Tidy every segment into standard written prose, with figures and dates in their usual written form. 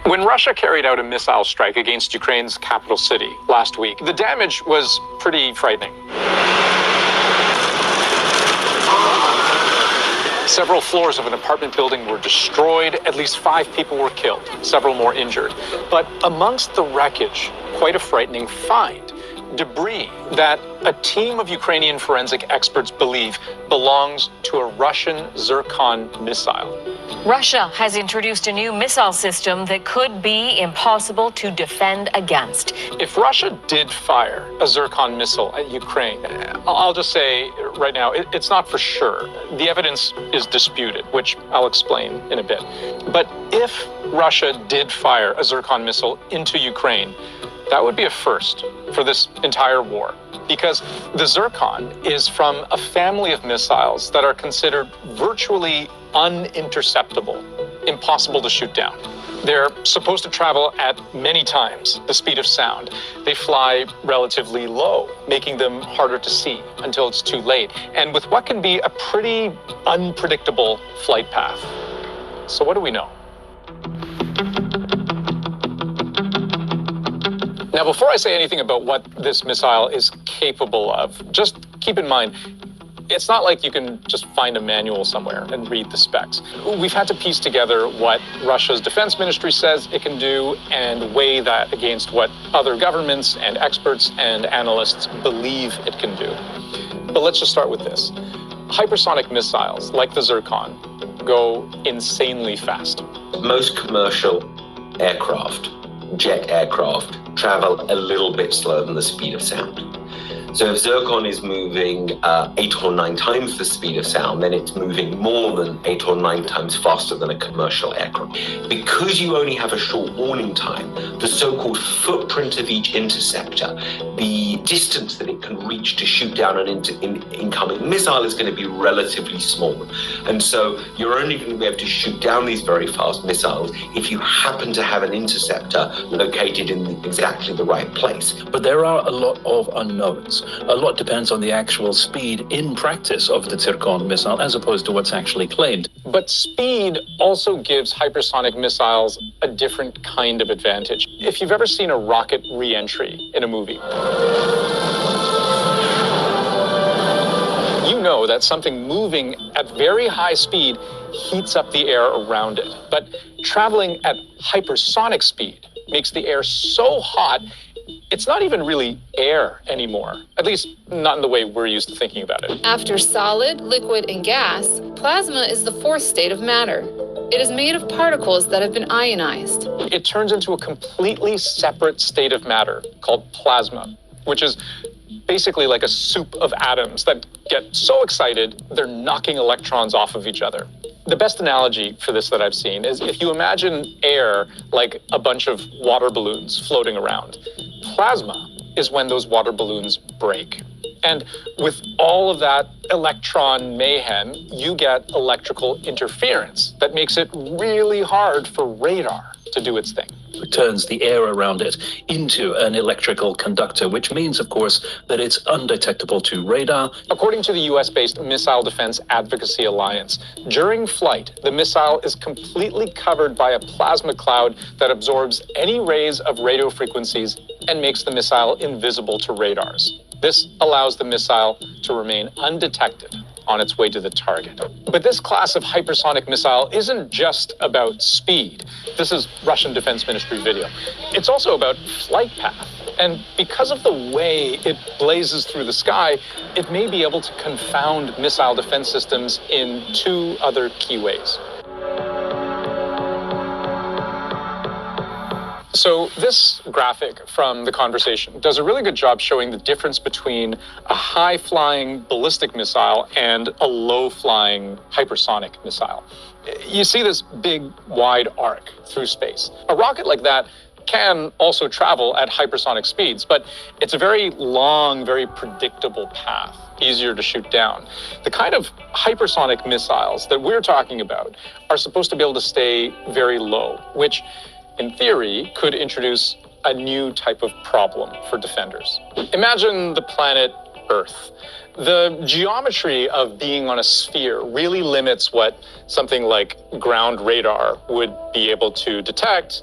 When Russia carried out a missile strike against Ukraine's capital city last week, the damage was pretty frightening. Several floors of an apartment building were destroyed, at least 5 people were killed, several more injured. But amongst the wreckage, quite a frightening find. Debris that a team of Ukrainian forensic experts believe belongs to a Russian Zircon missile. Russia has introduced a new missile system that could be impossible to defend against. If Russia did fire a Zircon missile at Ukraine, I'll just say right now, it's not for sure. The evidence is disputed, which I'll explain in a bit. But if Russia did fire a Zircon missile into Ukraine, that would be a first for this entire war, because the Zircon is from a family of missiles that are considered virtually uninterceptable, impossible to shoot down. They're supposed to travel at many times the speed of sound. They fly relatively low, making them harder to see until it's too late, and with what can be a pretty unpredictable flight path. So what do we know? Now, before I say anything about what this missile is capable of, just keep in mind, it's not like you can just find a manual somewhere and read the specs. We've had to piece together what Russia's defense ministry says it can do and weigh that against what other governments and experts and analysts believe it can do. But let's just start with this. Hypersonic missiles, like the Zircon, go insanely fast. Most commercial aircraft, jet aircraft, travel a little bit slower than the speed of sound. So if Zircon is moving 8 or 9 times the speed of sound, then it's moving more than 8 or 9 times faster than a commercial aircraft. Because you only have a short warning time, the so-called footprint of each interceptor, the distance that it can reach to shoot down an incoming missile, is going to be relatively small. And so you're only going to be able to shoot down these very fast missiles if you happen to have an interceptor located in exactly the right place. But there are a lot of unknowns. A lot depends on the actual speed in practice of the Zircon missile as opposed to what's actually claimed. But speed also gives hypersonic missiles a different kind of advantage. If you've ever seen a rocket re-entry in a movie, you know that something moving at very high speed heats up the air around it. But traveling at hypersonic speed makes the air so hot, it's not even really air anymore, at least not in the way we're used to thinking about it. After solid, liquid, and gas, plasma is the 4th state of matter. It is made of particles that have been ionized. It turns into a completely separate state of matter called plasma, which is basically like a soup of atoms that get so excited they're knocking electrons off of each other. The best analogy for this that I've seen is if you imagine air like a bunch of water balloons floating around. Plasma is when those water balloons break. And with all of that electron mayhem, you get electrical interference that makes it really hard for radar to do its thing. It turns the air around it into an electrical conductor, which means, of course, that it's undetectable to radar. According to the US-based Missile Defense Advocacy Alliance, during flight, the missile is completely covered by a plasma cloud that absorbs any rays of radio frequencies and makes the missile invisible to radars. This allows the missile to remain undetected on its way to the target. But this class of hypersonic missile isn't just about speed. This is Russian Defense Ministry video. It's also about flight path. And because of the way it blazes through the sky, it may be able to confound missile defense systems in 2 other key ways. So this graphic from the conversation does a really good job showing the difference between a high-flying ballistic missile and a low-flying hypersonic missile. You see this big, wide arc through space. A rocket like that can also travel at hypersonic speeds, but it's a very long, very predictable path, easier to shoot down. The kind of hypersonic missiles that we're talking about are supposed to be able to stay very low, which in theory, could introduce a new type of problem for defenders. Imagine the planet Earth. The geometry of being on a sphere really limits what something like ground radar would be able to detect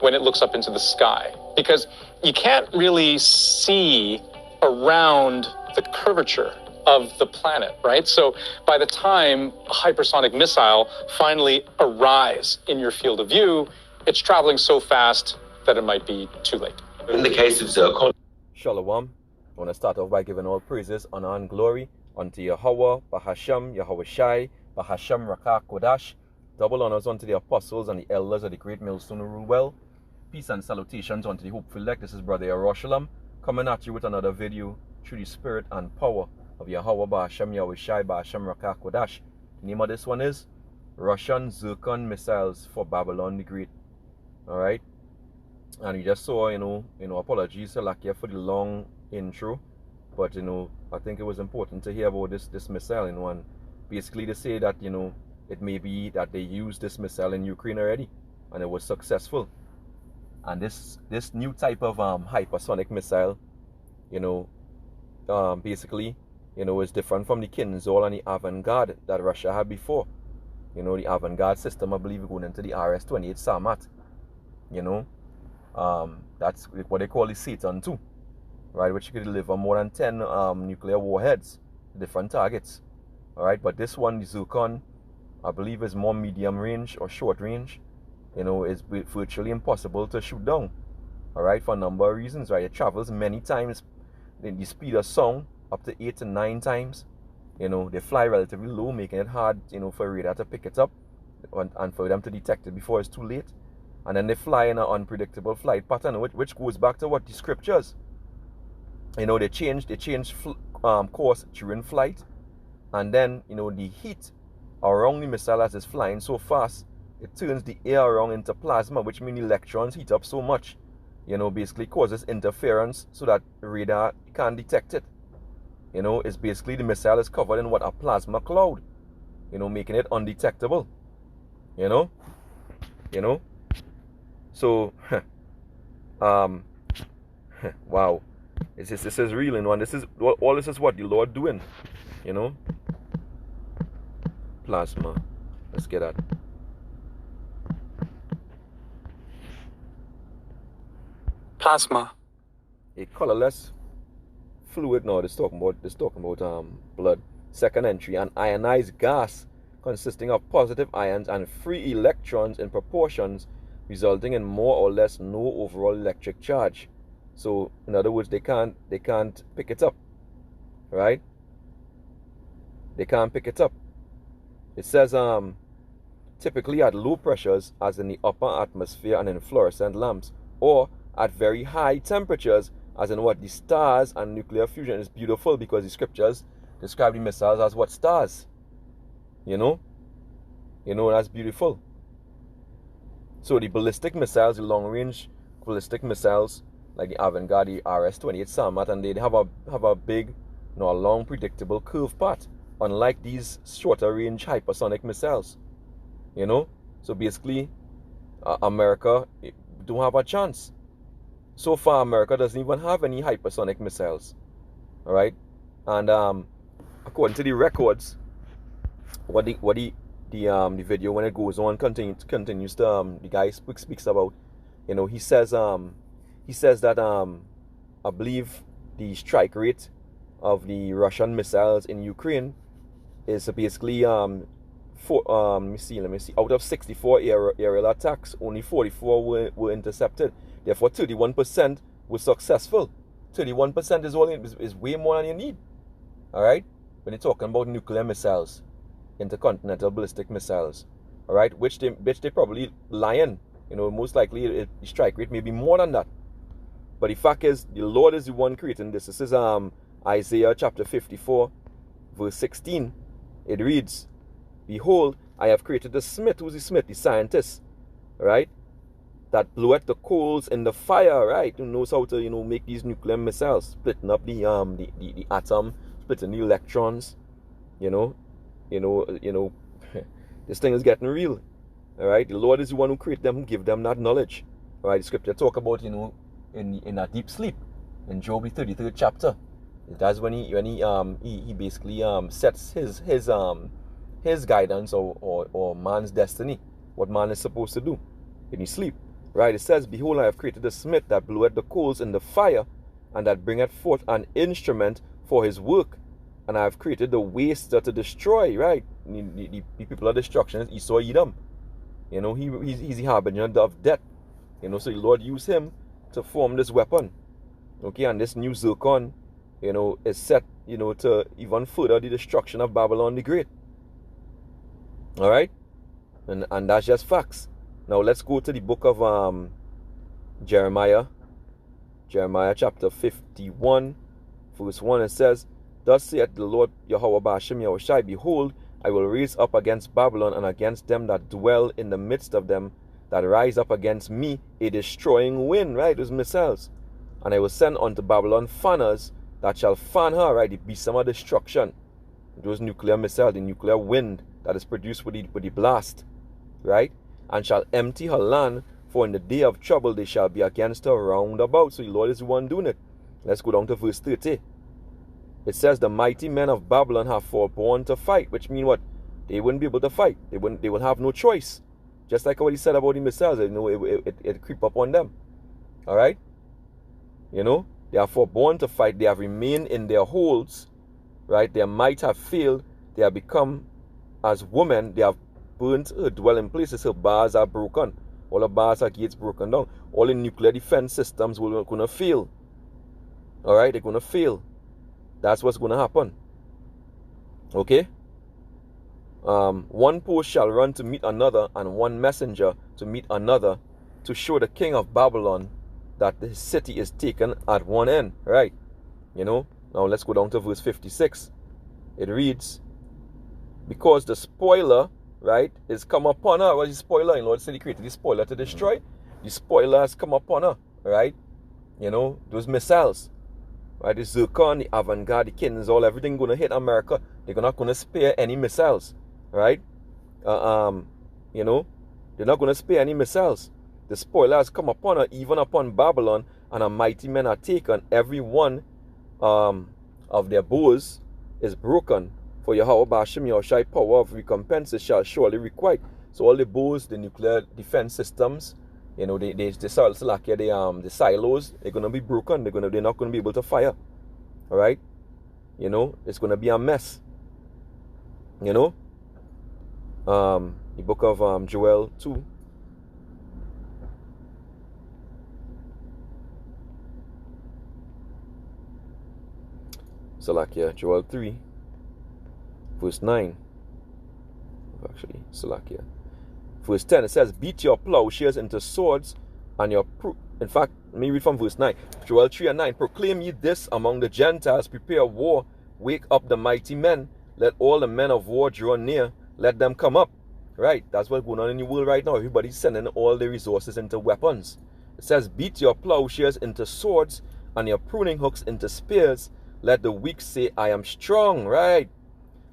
when it looks up into the sky, because you can't really see around the curvature of the planet, right? So by the time a hypersonic missile finally arrives in your field of view, it's traveling so fast that it might be too late. In the case of Zircon, Shalom. I want to start off by giving all praises, honor, and glory unto Yahweh, Bahasham, Yahweh Shai, Bahasham Rakah Kodash. Double honors unto the apostles and the elders of the great millstone who rule well. Peace and salutations unto the hopeful elect. This is Brother Yerushalayim coming at you with another video through the spirit and power of Yahweh, Bahasham, Yahweh Shai, Bahasham Rakah Kodash. The name of this one is Russian Zircon missiles for Babylon the Great. Alright. And we just saw, apologies to Lakia for the long intro, but I think it was important to hear about this missile, and basically they say that it may be that they used this missile in Ukraine already and it was successful. And this new type of hypersonic missile, basically is different from the Kinzhal and the Avangard that Russia had before. The Avangard system, I believe, going into the RS-28 Sarmat. That's what they call the Satan 2, right, which could deliver more than 10 nuclear warheads to different targets. Alright, but this one, the Zircon, I believe is more medium range or short range. Is virtually impossible to shoot down. Alright, for a number of reasons, right? It travels many times the speed of sound, up to 8 to 9 times. They fly relatively low, making it hard, for radar to pick it up and for them to detect it before it's too late. And then they fly in an unpredictable flight pattern, which goes back to what the scriptures. They change course during flight, and then the heat around the missile as it's flying so fast, it turns the air around into plasma, which means electrons heat up so much, basically causes interference so that radar can't detect it. It's basically the missile is covered in what, a plasma cloud, making it undetectable. So, wow, this is real, and this is all. This is what the Lord doing, Plasma. Let's get that. Plasma. A colorless fluid. No, this talking about blood. Second entry, an ionized gas consisting of positive ions and free electrons in proportions, resulting in more or less no overall electric charge. So in other words, they can't pick it up, right? They can't pick it up. It says typically at low pressures, as in the upper atmosphere and in fluorescent lamps, or at very high temperatures, as in what the stars and nuclear fusion. Is beautiful because the scriptures describe the missiles as what, stars. That's beautiful. So the ballistic missiles, the long-range ballistic missiles, like the Avangard, the RS-28 Sarmat, and they have a big, a long, predictable curved path, unlike these shorter-range hypersonic missiles. So basically, America don't have a chance. So far, America doesn't even have any hypersonic missiles. All right, and according to the records, what the video, when it goes on, continues to the guy speaks about, he says that I believe the strike rate of the Russian missiles in Ukraine is basically let me see, out of 64 aerial attacks, only 44 were intercepted. Therefore 31% were successful. 31% is way more than you need. All right, when you're talking about nuclear missiles, intercontinental ballistic missiles, all right, which they probably lying. Most likely the strike rate may be more than that. But the fact is, the Lord is the one creating this. This is Isaiah chapter 54, verse 16. It reads, "Behold, I have created the smith." Who's the smith? The scientist, right? That bloweth the coals in the fire, right? Who knows how to make these nuclear missiles, splitting up the atom, splitting the electrons. This thing is getting real. All right, the Lord is the one who created them, give them that knowledge. All right, the scripture talk about in a deep sleep in Job the 33rd chapter. That's when he basically sets his guidance or man's destiny, what man is supposed to do in his sleep. Right? It says, behold, I have created a smith that bloweth the coals in the fire, and that bringeth forth an instrument for his work. And I have created the waster to destroy, right? The people of destruction is Esau Edom. You know, he's the harbinger of death. You know, so the Lord used him to form this weapon. Okay, and this new Zircon, you know, is set, you know, to even further the destruction of Babylon the Great. Alright? And that's just facts. Now let's go to the book of Jeremiah. Jeremiah chapter 51, verse 1. It says, thus saith the Lord Yahweh Ba'ashem Yahushai, behold, I will raise up against Babylon and against them that dwell in the midst of them, that rise up against me a destroying wind, right? Those missiles. And I will send unto Babylon fanners that shall fan her, right? The beast of destruction. Those nuclear missiles, the nuclear wind that is produced with the blast, right? And shall empty her land, for in the day of trouble they shall be against her round about. So the Lord is the one doing it. Let's go down to verse 30. It says, the mighty men of Babylon have forborne to fight, which means what? They wouldn't be able to fight. They will have no choice. Just like what he said about the missiles, you know, it creep up on them. All right? You know, they are forborne to fight. They have remained in their holds, right? Their might have failed. They have become as women. They have burnt her dwelling places. Her bars are broken. All the bars are gates broken down. All the nuclear defense systems are going to fail. All right? They're going to fail. That's what's going to happen. Okay? One post shall run to meet another, and one messenger to meet another, to show the king of Babylon that the city is taken at one end. Right? You know? Now let's go down to verse 56. It reads, because the spoiler, right, is come upon her. What is the spoiler? In Lord said he created the spoiler to destroy. The spoiler has come upon her. Right? You know, those missiles. Right, the Zircon, the avant-garde, the Kins, all everything going to hit America. They're not going to spare any missiles, right? You know, they're not going to spare any missiles. The spoiler has come upon her, even upon Babylon, and her mighty men are taken. Every one of their bows is broken. For Yahweh Ba'ashem Yahushai power of recompenses shall surely requite. So all the bows, the nuclear defense systems, you know, the silos, they're gonna be broken. They're not gonna be able to fire. All right, you know, it's gonna be a mess. You know, the book of Joel 2. Salakia, Joel 3, verse 9. Actually, Salakia. Verse 10, it says, beat your plowshares into swords, and your... In fact, let me read from verse 9. Joel 3 and 9. Proclaim ye this among the Gentiles, prepare war, wake up the mighty men, let all the men of war draw near, let them come up. Right, that's what's going on in the world right now. Everybody's sending all the resources into weapons. It says, beat your plowshares into swords, and your pruning hooks into spears. Let the weak say, I am strong. Right.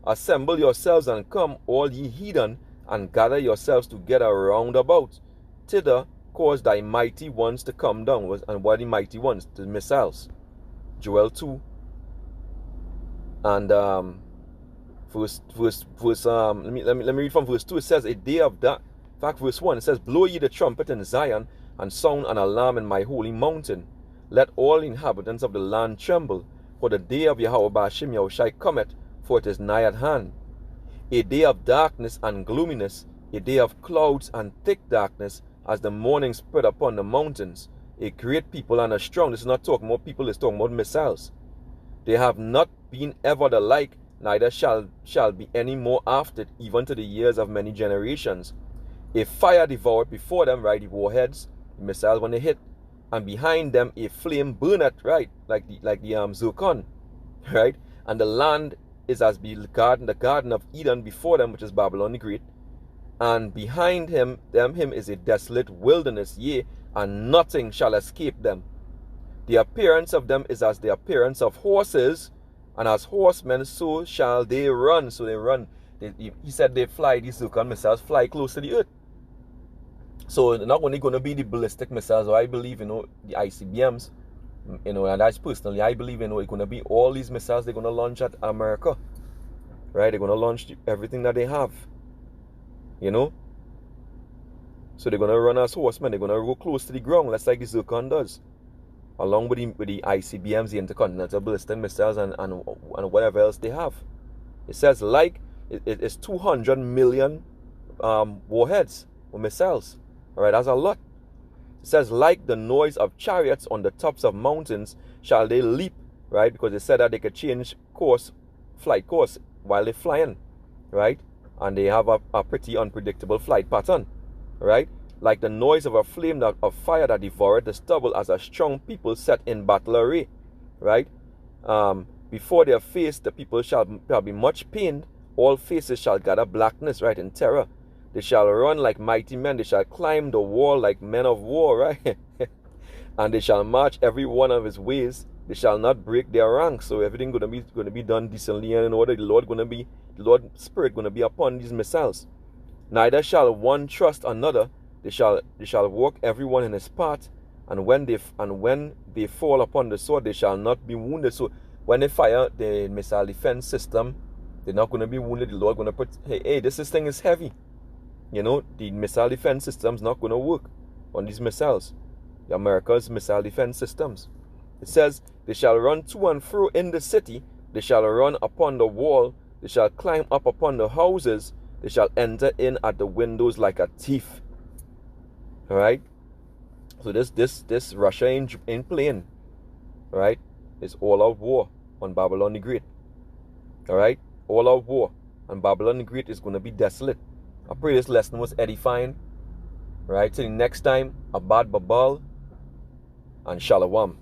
Assemble yourselves and come, all ye heathen, and gather yourselves together round about. Thither cause thy mighty ones to come down. And what are the mighty ones? The missiles. Joel 2. And let me read from verse 2. It says, a day of that. In fact, verse 1, it says, blow ye the trumpet in Zion, and sound an alarm in my holy mountain. Let all inhabitants of the land tremble, for the day of Yahweh Ba'ashem Yahushai cometh, for it is nigh at hand. A day of darkness and gloominess, a day of clouds and thick darkness, as the morning spread upon the mountains. A great people and a strong. This is not talking about people, it's talking about missiles. They have not been ever the like, neither shall be any more after it, even to the years of many generations. A fire devoured before them, right, the warheads, the missiles when they hit, and behind them a flame burneth, right, like the Zircon, right, and the land is as the garden of Eden before them, which is Babylon the Great, and behind him is a desolate wilderness, yea, and nothing shall escape them. The appearance of them is as the appearance of horses, and as horsemen so shall they run. So they run. He said they fly, these Zircon missiles fly close to the earth. So not only going to be the ballistic missiles, or I believe, the ICBMs, and that's personally, I believe, it's going to be all these missiles they're going to launch at America. Right? They're going to launch everything that they have. So they're gonna run as horsemen. They're gonna go close to the ground, less like the Zircon does, along with the ICBMs, the intercontinental ballistic missiles, and whatever else they have. It says like it's 200 million warheads or missiles. All right, that's a lot. It says like the noise of chariots on the tops of mountains shall they leap, right? Because they said that they could change course, flight course while they're flying, right? And they have a pretty unpredictable flight pattern, right? Like the noise of a flame of fire that devoured the stubble as a strong people set in battle array, right? Before their face the people shall be much pained, all faces shall gather blackness, right, in terror. They shall run like mighty men, they shall climb the wall like men of war, right? And they shall march every one of his ways. They shall not break their ranks. So everything gonna be done decently and in order. The Lord's Spirit gonna be upon these missiles. Neither shall one trust another. They shall walk everyone in his part, and when they fall upon the sword, they shall not be wounded. So when they fire the missile defense system, they're not gonna be wounded. The Lord gonna put, hey, this thing is heavy. You know, the missile defense system's not gonna work on these missiles. The America's missile defense systems. It says, they shall run to and fro in the city, they shall run upon the wall, they shall climb up upon the houses, they shall enter in at the windows like a thief. Alright? So this Russia ain't playing. Alright? It's all out war on Babylon the Great. Alright? All out war. And Babylon the Great is gonna be desolate. I pray this lesson was edifying. Right? Till the next time, Abad Babal and Shalom.